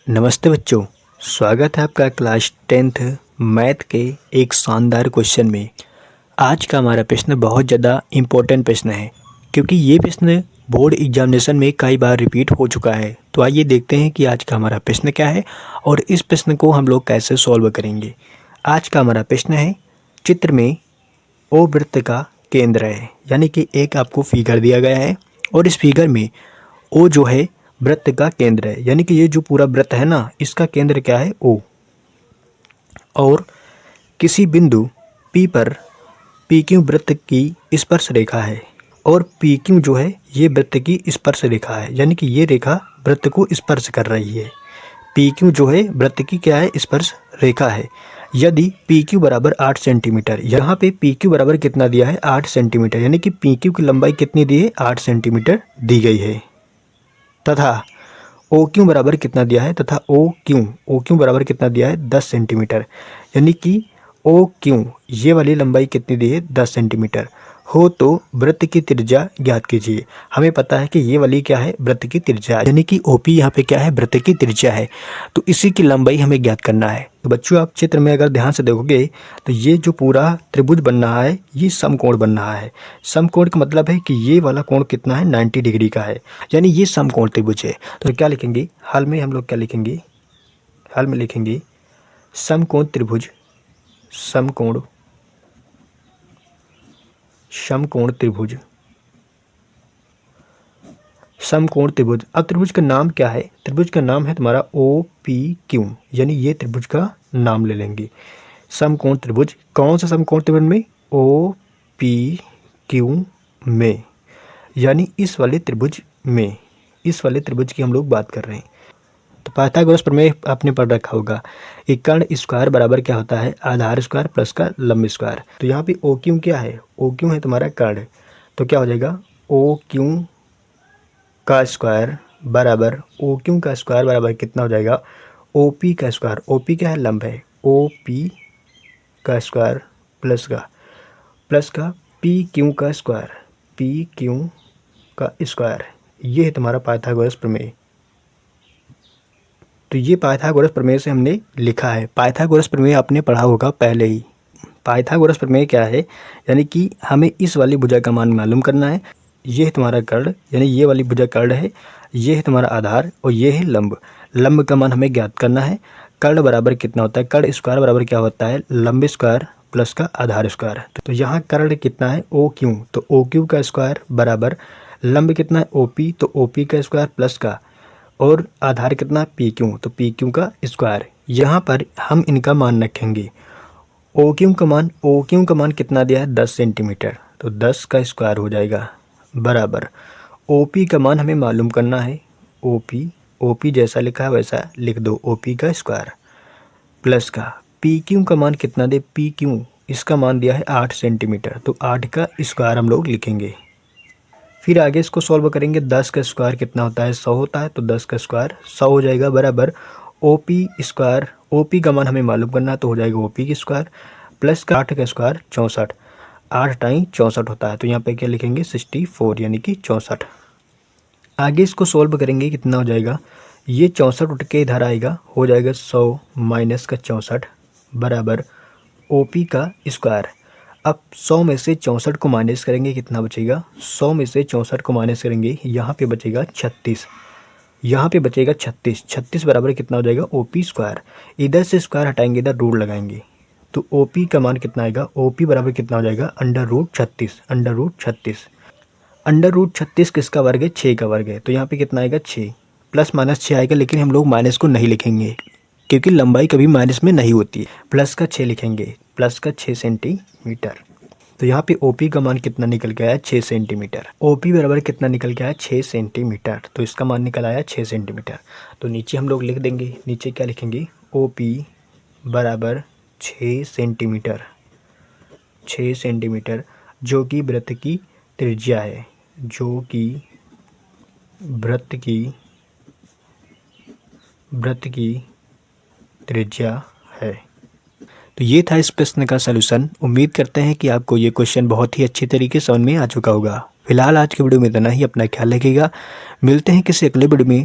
नमस्ते बच्चों, स्वागत है आपका क्लास 10th मैथ के एक शानदार क्वेश्चन में। आज का हमारा प्रश्न बहुत ज़्यादा इम्पोर्टेंट प्रश्न है क्योंकि ये प्रश्न बोर्ड एग्जामिनेशन में कई बार रिपीट हो चुका है। तो आइए देखते हैं कि आज का हमारा प्रश्न क्या है और इस प्रश्न को हम लोग कैसे सॉल्व करेंगे। आज का हमारा प्रश्न है, चित्र में ओ वृत्त का केंद्र है, यानी कि एक आपको फिगर दिया गया है और इस फिगर में ओ जो है वृत्त का केंद्र है, यानी कि ये जो पूरा वृत्त है ना, इसका केंद्र क्या है, ओ। और किसी बिंदु पी पर पी क्यू वृत्त की स्पर्श रेखा है और पी क्यू जो है ये वृत्त की स्पर्श रेखा है, यानी कि ये रेखा वृत्त को स्पर्श कर रही है। पी क्यू जो है वृत्त की क्या है, स्पर्श रेखा है। यदि पी क्यू बराबर 8 सेंटीमीटर, यहाँ पे पी क्यू बराबर कितना दिया है, 8 सेंटीमीटर, यानी कि पी क्यू की लंबाई कितनी दी है, 8 सेंटीमीटर दी गई है। तथा ओ क्यू बराबर कितना दिया है, तथा ओ क्यू बराबर कितना दिया है, 10 सेंटीमीटर, यानी कि ओ क्यू ये वाली लंबाई कितनी दी है, 10 सेंटीमीटर हो तो वृत्त की त्रिज्या ज्ञात कीजिए। हमें पता है कि ये वाली क्या है, वृत्त की त्रिज्या, यानी कि ओपी यहाँ पे क्या है, वृत्त की त्रिज्या है। तो इसी की लंबाई हमें ज्ञात करना है। तो बच्चों आप चित्र में अगर ध्यान से देखोगे तो ये जो पूरा त्रिभुज बन रहा है ये समकोण बन रहा है। समकोण का मतलब है कि ये वाला कोण कितना है, 90 डिग्री का है, यानी ये समकोण त्रिभुज है। तो क्या लिखेंगे, हाल में हम लोग क्या लिखेंगे, हाल में लिखेंगे समकोण त्रिभुज, समकोण त्रिभुज, समकोण त्रिभुज। अब त्रिभुज का नाम क्या है, त्रिभुज का नाम है तुम्हारा ओ पी क्यू, यानी ये त्रिभुज का नाम ले लेंगे। समकोण त्रिभुज, कौन सा समकोण त्रिभुज में, ओ पी क्यू में, यानी इस वाले त्रिभुज में, इस वाले त्रिभुज की हम लोग बात कर रहे हैं। तो पाइथागोरस प्रमेय आपने पढ़ रखा होगा, एक कर्ण स्क्वायर बराबर क्या होता है, आधार स्क्वायर प्लस का लंब स्क्वायर। तो यहाँ पे ओ क्यू क्या है, ओ क्यू है तुम्हारा कर्ण, तो क्या हो जाएगा, ओ क्यू का स्क्वायर बराबर, ओ क्यू का स्क्वायर बराबर कितना हो जाएगा, ओ पी का स्क्वायर, ओ पी क्या है, लंब है, ओ पी का स्क्वायर प्लस का पी क्यू का स्क्वायर, पी क्यू का स्क्वायर। ये है तुम्हारा पाइथागोरस प्रमेय। तो ये पाइथागोरस प्रमेय से हमने लिखा है। पाइथागोरस प्रमेय आपने पढ़ा होगा पहले ही। पाइथागोरस प्रमेय क्या है, यानी कि हमें इस वाली भुजा का मान मालूम करना है। ये है तुम्हारा कर्ण, यानी ये वाली भुजा कर्ण है, ये है तुम्हारा आधार और ये है लंब। लंब का मान हमें ज्ञात करना है। कर्ण बराबर कितना होता है, कर्ण स्क्वायर बराबर क्या होता है, लंब स्क्वायर प्लस का आधार स्क्वायर। तो यहाँ कर्ण कितना है, ओ क्यू, तो ओ क्यू का स्क्वायर बराबर लंब कितना है, ओ पी, तो ओ पी का स्क्वायर प्लस का, और आधार कितना, पी क्यू, तो पी क्यू का स्क्वायर। यहाँ पर हम इनका मान रखेंगे। ओ क्यू का मान कितना दिया है, 10 सेंटीमीटर, तो 10 का स्क्वायर हो जाएगा बराबर, ओ पी का मान हमें मालूम करना है, ओ पी जैसा लिखा है वैसा लिख दो, ओ पी का स्क्वायर प्लस का पी क्यू का मान कितना दे, पी क्यू इसका मान दिया है 8 सेंटीमीटर, तो 8 का स्क्वायर हम लोग लिखेंगे। फिर आगे इसको सॉल्व करेंगे, 10 का स्क्वायर कितना होता है, 100 होता है, तो 10 का स्क्वायर 100 हो जाएगा बराबर O P square, O P का मान हमें मालूम करना है, तो हो जाएगा ओ पी की स्क्वायर प्लस का 8 का स्क्वायर 64, 8 टाइम 64 होता है, तो यहाँ पे क्या लिखेंगे, 64, यानी कि 64। आगे इसको सॉल्व करेंगे, कितना हो जाएगा, ये 64 उठ के इधर आएगा, हो जाएगा 100 माइनस का 64 बराबर ओ पी का स्क्वायर। अब 100 में से 64 को माइनस करेंगे, कितना बचेगा, 100 में से 64 को माइनस करेंगे, यहाँ पे बचेगा 36, यहाँ पे बचेगा 36, 36 बराबर कितना हो जाएगा, ओ पी स्क्वायर। इधर से स्क्वायर हटाएंगे, इधर रूट लगाएंगे, तो ओ पी का मान कितना आएगा, ओ पी बराबर कितना हो जाएगा, under root 36, under root 36। Under root 36 किसका वर्ग है, 6 का वर्ग है, तो यहाँ पे कितना आएगा, 6, प्लस माइनस 6 आएगा, लेकिन हम लोग माइनस को नहीं लिखेंगे क्योंकि लंबाई कभी माइनस में नहीं होती है। प्लस का 6 लिखेंगे, प्लस का 6 सेंटीमीटर। तो यहाँ पे ओपी का मान कितना निकल के आया, 6 सेंटीमीटर। ओपी बराबर कितना निकल के आया, 6 सेंटीमीटर, तो इसका मान निकल आया 6 सेंटीमीटर। तो नीचे हम लोग लिख देंगे, नीचे क्या लिखेंगे, ओपी बराबर 6 सेंटीमीटर, 6 सेंटीमीटर, जो कि वृत्त की त्रिज्या है, जो कि वृत्त की त्रिज्या है। तो ये था इस प्रश्न का सलूशन। उम्मीद करते हैं कि आपको ये क्वेश्चन बहुत ही अच्छी तरीके से समझ में आ चुका होगा। फिलहाल आज के वीडियो में इतना ही। अपना ख्याल रखिएगा। मिलते हैं किसी अगले वीडियो में।